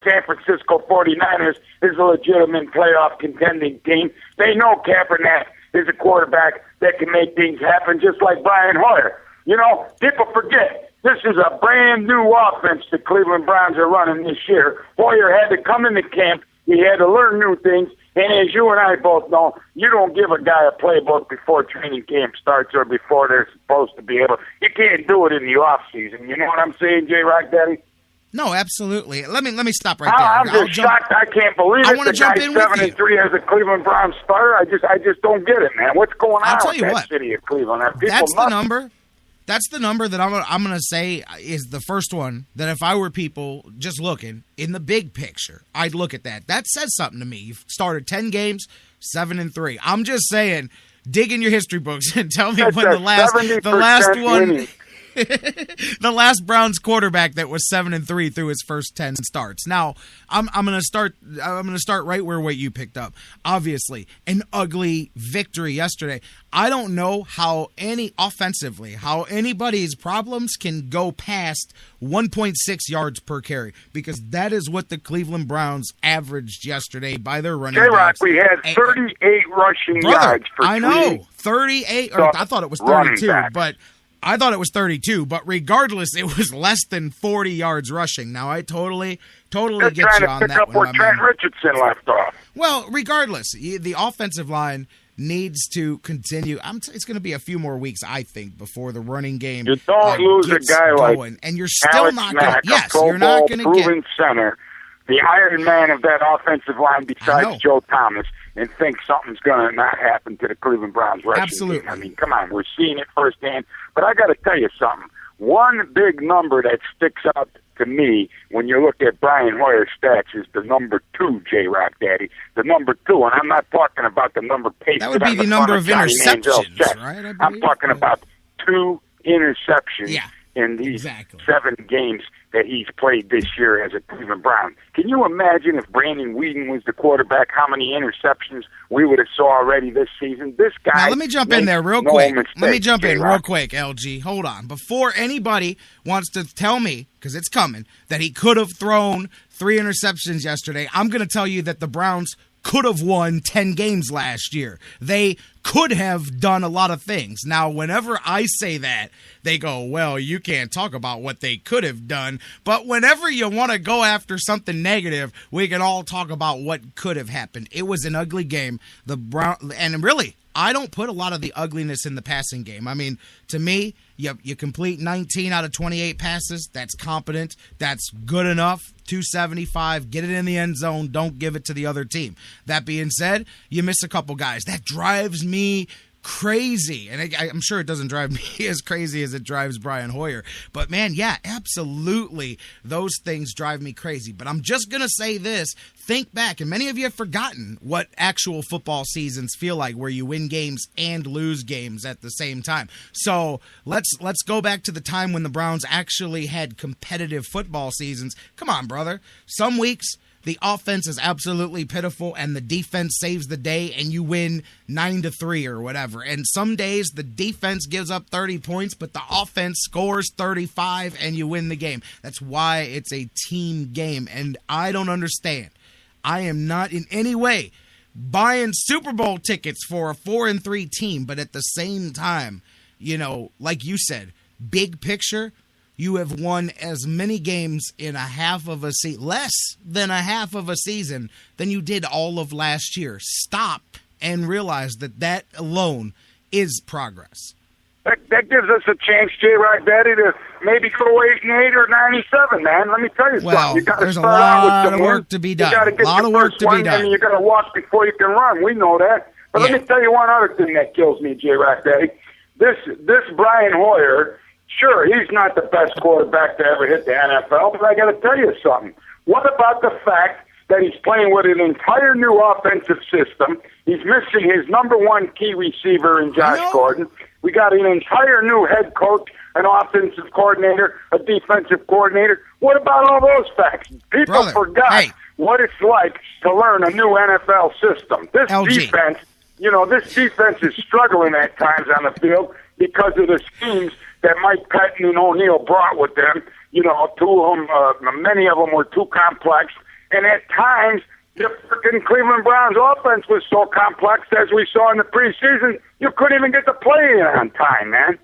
San Francisco 49ers is a legitimate playoff contending team. They know Kaepernick is a quarterback that can make things happen, just like Brian Hoyer. You know, people forget, this is a brand-new offense the Cleveland Browns are running this year. Hoyer had to come into camp. He had to learn new things. And as you and I both know, you don't give a guy a playbook before training camp starts or before they're supposed to be able. You can't do it in the off season. You know what I'm saying, J-Rock Daddy? No, absolutely. Let me stop right there. I'm just shocked. I can't believe it. The guy's 7-3 as a Cleveland Browns starter. I just don't get it, man. What's going on with that city of Cleveland? That's the number. That's the number that I'm going to say is the first one that if I were people just looking in the big picture, I'd look at that. That says something to me. You've started 10 games, 7-3. I'm just saying, dig in your history books and tell me when the last one. The last Browns quarterback that was 7-3 through his first 10 starts. Now, I'm going to start right where what you picked up. Obviously, an ugly victory yesterday. I don't know how anybody's problems can go past 1.6 yards per carry, because that is what the Cleveland Browns averaged yesterday by their running backs. We had 38 rushing yards for 38. Or I thought it was 32, but I thought it was 32, but regardless, it was less than 40 yards rushing. Now, I totally get you on that. They're trying to pick up where Trent Richardson left off. Well, regardless, the offensive line needs to continue. It's going to be a few more weeks, I think, before the running game You don't lose a guy going. like and you're still Alex not Mack, going. Yes, you're not going to get proven center, the Iron Man of that offensive line besides Joe Thomas, and think something's going to not happen to the Cleveland Browns rushing Absolutely. team. I mean, come on, we're seeing it firsthand. But I got to tell you something. One big number that sticks out to me when you look at Brian Hoyer's stats is the number 2, J-Rock Daddy. The number 2, and I'm not talking about the number pasted That would be the number of interceptions, right? I'm talking about 2 interceptions in these 7 games that he's played this year as a Cleveland Brown. Can you imagine if Brandon Whedon was the quarterback, how many interceptions we would have saw already this season? This guy. Now, let me jump in there real quick. Let me jump in real quick, LG. Hold on. Before anybody wants to tell me, because it's coming, that he could have thrown 3 interceptions yesterday, I'm going to tell you that the Browns could have won 10 games last year. They could have done a lot of things. Now, whenever I say that, they go, well, you can't talk about what they could have done. But whenever you want to go after something negative, we can all talk about what could have happened. It was an ugly game. And really, I don't put a lot of the ugliness in the passing game. I mean, to me, you complete 19 out of 28 passes. That's competent. That's good enough. 275. Get it in the end zone. Don't give it to the other team. That being said, you miss a couple guys. That drives me crazy. And I'm sure it doesn't drive me as crazy as it drives Brian Hoyer. But, man, yeah, absolutely, those things drive me crazy. But I'm just going to say this. Think back, and many of you have forgotten what actual football seasons feel like, where you win games and lose games at the same time. So let's go back to the time when the Browns actually had competitive football seasons. Come on, brother. Some weeks the offense is absolutely pitiful and the defense saves the day and you win 9-3 or whatever. And some days the defense gives up 30 points, but the offense scores 35 and you win the game. That's why it's a team game. And I don't understand. I am not in any way buying Super Bowl tickets for a 4-3 team, but at the same time, like you said, big picture, you have won as many games in less than a half of a season than you did all of last year. Stop and realize that alone is progress. That gives us a chance, J-Rock Daddy, to maybe go 8-8 or 97, man. Let me tell you something. There's a lot of work to be done. You got to get a lot of work and you got to walk before you can run. We know that. But let me tell you one other thing that kills me, J-Rock Daddy. This Brian Hoyer, sure, he's not the best quarterback to ever hit the NFL, but I got to tell you something. What about the fact that he's playing with an entire new offensive system? He's missing his number 1 key receiver in Josh Gordon. We got an entire new head coach, an offensive coordinator, a defensive coordinator. What about all those facts? People forgot what it's like to learn a new NFL system. This defense, this defense is struggling at times on the field because of the schemes that Mike Patton and O'Neal brought with them. Two of them, many of them were too complex. And at times, the freaking Cleveland Browns offense was so complex, as we saw in the preseason, you couldn't even get the play in on time, man.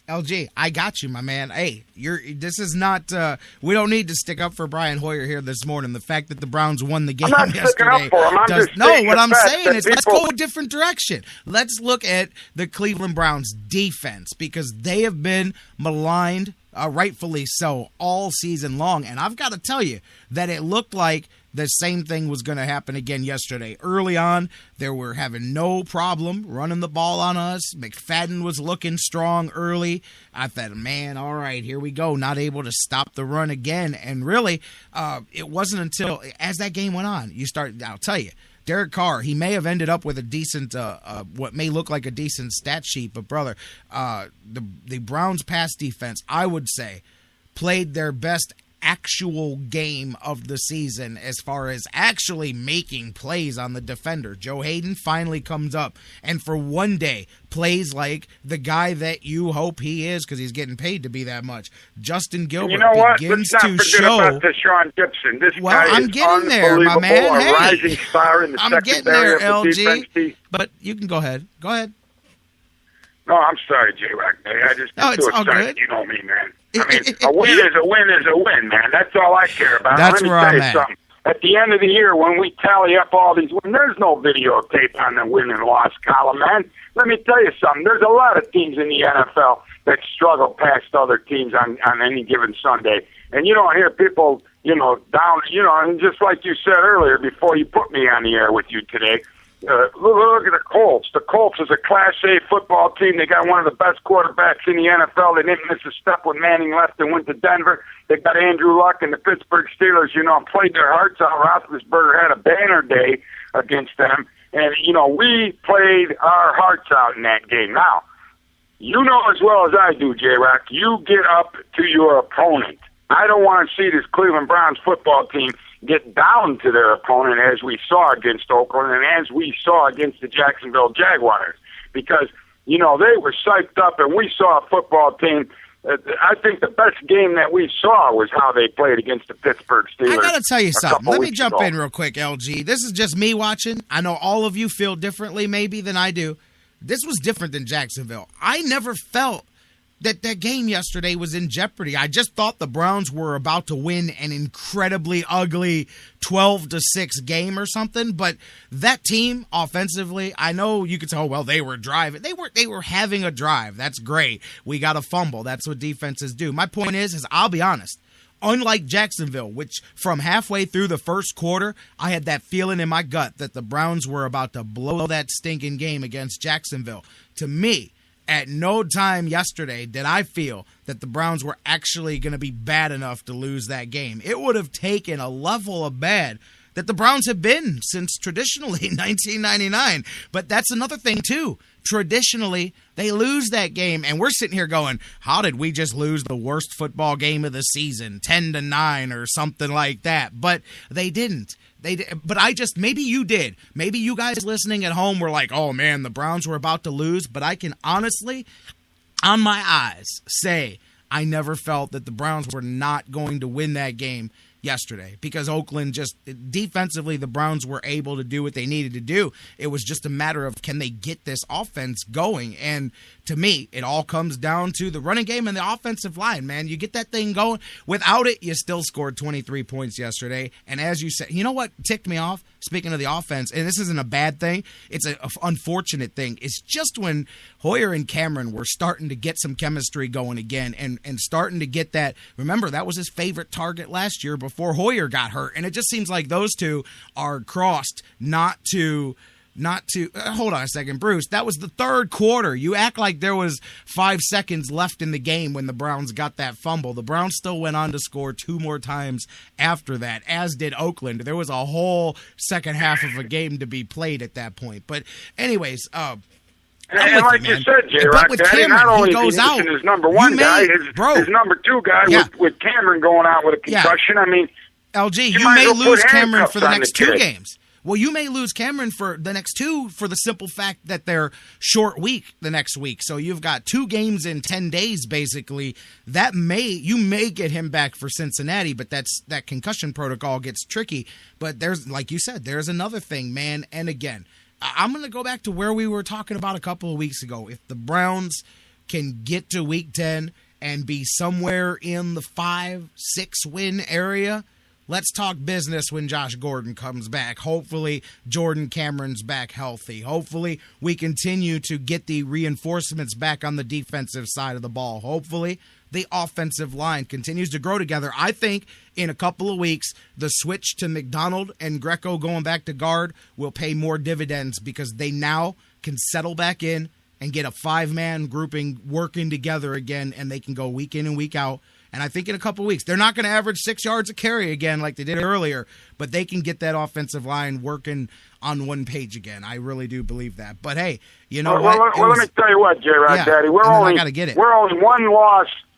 LG, I got you, my man. Hey, this is not. We don't need to stick up for Brian Hoyer here this morning. The fact that the Browns won the game yesterday. What I'm saying is, let's go a different direction. Let's look at the Cleveland Browns defense, because they have been maligned, rightfully so, all season long. And I've got to tell you that it looked like the same thing was going to happen again yesterday. Early on, they were having no problem running the ball on us. McFadden was looking strong early. I thought, man, all right, here we go. Not able to stop the run again. And really, it wasn't until, as that game went on, I'll tell you, Derek Carr, he may have ended up with a decent, what may look like a decent stat sheet, but brother, the Browns pass defense, I would say, played their best actual game of the season as far as actually making plays on the defender. Joe Hayden finally comes up and for one day plays like the guy that you hope he is, because he's getting paid to be that much. Justin Gilbert begins to show. About Deshaun Gibson. This guy I'm getting there, my man. A rising star in the I'm getting there, LG. But you can go ahead. Go ahead. No, I'm sorry, J-Rock. I just get too excited. You know me, man. I mean, a win is a win, man. That's all I care about. That's where I'm at. Something. At the end of the year, when we tally up all these wins, there's no videotape on the win and loss column, man. Let me tell you something. There's a lot of teams in the NFL that struggle past other teams on any given Sunday. And you don't hear people, down, and just like you said earlier before you put me on the air with you today, look at the Colts. The Colts is a Class A football team. They got one of the best quarterbacks in the NFL. They didn't miss a step when Manning left and went to Denver. They got Andrew Luck, and the Pittsburgh Steelers, played their hearts out. Roethlisberger had a banner day against them. And, we played our hearts out in that game. Now, you know as well as I do, J-Rock, you get up to your opponent. I don't want to see this Cleveland Browns football team get down to their opponent as we saw against Oakland and as we saw against the Jacksonville Jaguars, because, they were psyched up, and we saw a football team. I think the best game that we saw was how they played against the Pittsburgh Steelers. I got to tell you something. Let me jump in real quick, LG. This is just me watching. I know all of you feel differently maybe than I do. This was different than Jacksonville. I never felt that game yesterday was in jeopardy. I just thought the Browns were about to win an incredibly ugly 12-6 game or something, but that team offensively, I know you could say, they were driving. They were having a drive. That's great. We got a fumble. That's what defenses do. My point is I'll be honest. Unlike Jacksonville, which from halfway through the first quarter, I had that feeling in my gut that the Browns were about to blow that stinking game against Jacksonville. To me, at no time yesterday did I feel that the Browns were actually going to be bad enough to lose that game. It would have taken a level of bad that the Browns have been since traditionally 1999. But that's another thing, too. Traditionally, they lose that game, and we're sitting here going, how did we just lose the worst football game of the season, 10-9 or something like that? But they didn't. But maybe you did. Maybe you guys listening at home were like, oh, man, the Browns were about to lose. But I can honestly, on my eyes, say I never felt that the Browns were not going to win that game yesterday, because Oakland just defensively, the Browns were able to do what they needed to do. It was just a matter of, can they get this offense going? And to me, it all comes down to the running game and the offensive line, man. You get that thing going. Without it, you still scored 23 points yesterday. And as you said, you know what ticked me off? Speaking of the offense, and this isn't a bad thing, it's an unfortunate thing. It's just when Hoyer and Cameron were starting to get some chemistry going again and starting to get that. Remember, that was his favorite target last year before Hoyer got hurt. And it just seems like those two are crossed not to hold on a second, Bruce. That was the third quarter. You act like there was 5 seconds left in the game when the Browns got that fumble. The Browns still went on to score 2 more times after that, as did Oakland. There was a whole second half of a game to be played at that point. But anyways, and like you said, J-Rock, not only is he his number one guy, his number 2 guy with Cameron going out with a concussion. I mean, LG, you may lose Cameron for the next 2 games. Well, you may lose Cameron for the next 2 for the simple fact that they're short week the next week. So you've got 2 games in 10 days, basically. You may get him back for Cincinnati, but that concussion protocol gets tricky. But there's, like you said, there's another thing, man. And again, I'm going to go back to where we were talking about a couple of weeks ago. If the Browns can get to week 10 and be somewhere in the 5-6 win area, let's talk business when Josh Gordon comes back. Hopefully, Jordan Cameron's back healthy. Hopefully, we continue to get the reinforcements back on the defensive side of the ball. Hopefully, the offensive line continues to grow together. I think in a couple of weeks, the switch to McDonald and Greco going back to guard will pay more dividends because they now can settle back in and get a 5-man grouping working together again, and they can go week in and week out. And I think in a couple of weeks, they're not going to average 6 yards a carry again like they did earlier, but they can get that offensive line working on one page again. I really do believe that. But hey, you know what? Well, let me tell you what, J-Rod Daddy. We're only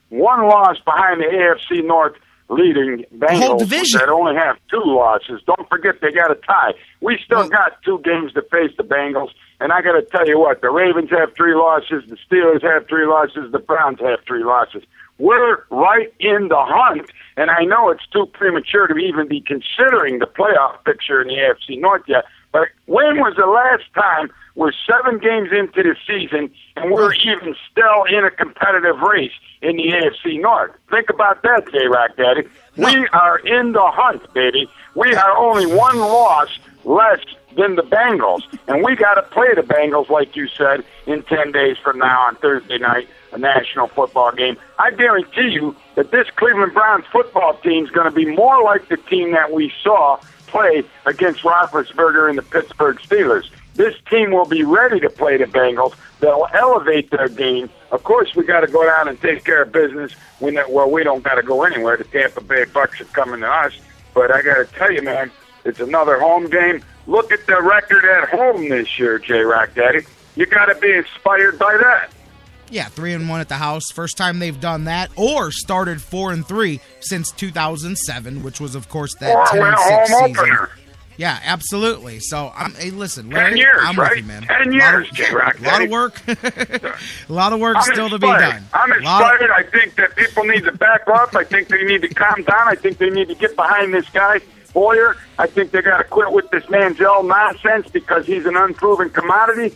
one loss behind the AFC North leading Bengals that only have 2 losses. Don't forget they got a tie. We still got 2 games to face the Bengals, and I got to tell you what, the Ravens have 3 losses, the Steelers have 3 losses, the Browns have 3 losses. We're right in the hunt, and I know it's too premature to even be considering the playoff picture in the AFC North yet, but when was the last time we're 7 games into the season and we're even still in a competitive race in the AFC North? Think about that, J-Rock Daddy. We are in the hunt, baby. We are only 1 loss less than the Bengals, and we got to play the Bengals, like you said, in 10 days from now on Thursday night, a national football game. I guarantee you that this Cleveland Browns football team is going to be more like the team that we saw play against Roethlisberger and the Pittsburgh Steelers. This team will be ready to play the Bengals. They'll elevate their game. Of course, we got to go down and take care of business. We don't got to go anywhere. The Tampa Bay Bucks are coming to us. But I got to tell you, man, it's another home game. Look at the record at home this year, J-Rock Daddy. You got to be inspired by that. Yeah, 3-1 at the house. First time they've done that, or started 4-3 since 2007, which was, of course, that 10-6 season. Opener. Yeah, absolutely. So, hey, listen, Larry, 10 years, I'm right? with you, man. 10 years, J-Rock. A lot of work. A lot of work still to be done. I'm inspired. I think that people need to back up. I think they need to calm down. I think they need to get behind this guy, Boyer. I think they got to quit with this Manziel nonsense because he's an unproven commodity.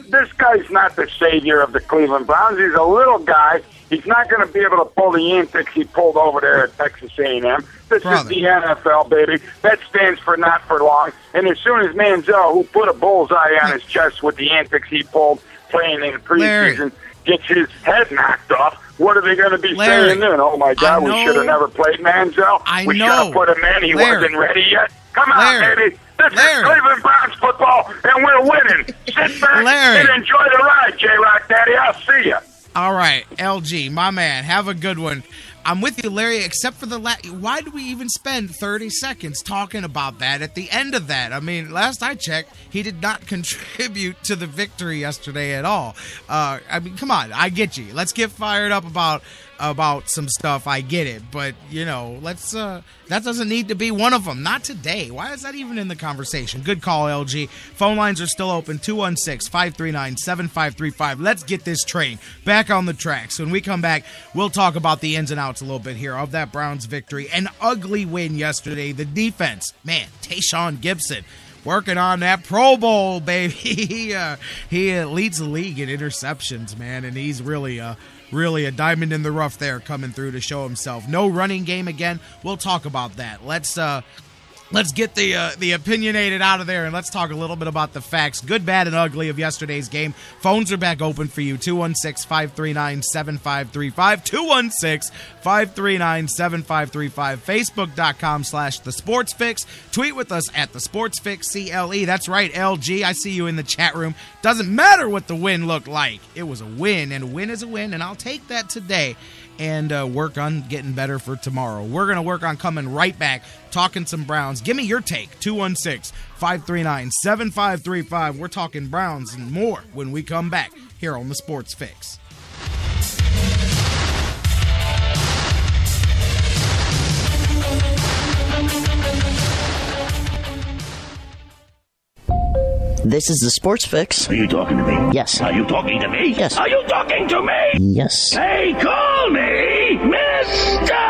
This guy's not the savior of the Cleveland Browns. He's a little guy. He's not going to be able to pull the antics he pulled over there at Texas A&M. This is the NFL, baby. That stands for not for long. And as soon as Manziel, who put a bullseye on his chest with the antics he pulled playing in the preseason, gets his head knocked off, what are they going to be saying then? Oh, my God, we should have never played Manziel. We should have put him in. He wasn't ready yet. Come on, baby. This is Cleveland Browns football, and we're winning. Sit back and enjoy the ride, J-Rock Daddy. I'll see you. All right, LG, my man, have a good one. I'm with you, Larry, except for why do we even spend 30 seconds talking about that at the end of that? I mean, last I checked, he did not contribute to the victory yesterday at all. I mean, come on, I get you. Let's get fired up about some stuff. I get it, but let's that doesn't need to be one of them. Not today. Why is that even in the conversation? Good call, LG. Phone lines are still open. 216-539-7535. Let's get this train back on the tracks. When we come back, we'll talk about the ins and outs a little bit here of that Browns victory. An ugly win yesterday. The defense, man, Tayshaun Gibson working on that Pro Bowl, baby. He leads the league in interceptions, man, and he's really a diamond in the rough there coming through to show himself. No running game again. We'll talk about that. Let's get the opinionated out of there, and let's talk a little bit about the facts, good, bad, and ugly of yesterday's game. Phones are back open for you, 216-539-7535, 216-539-7535, Facebook.com/TheSportsFix. Tweet with us at TheSportsFixCLE. That's right, LG. I see you in the chat room. Doesn't matter what the win looked like. It was a win, and a win is a win, and I'll take that today and work on getting better for tomorrow. We're going to work on coming right back, talking some Browns. Give me your take, 216-539-7535. We're talking Browns and more when we come back here on The Sports Fix. This is the Sports Fix. Are you talking to me? Yes. Are you talking to me? Yes. Are you talking to me? Yes. Hey, call me Mr.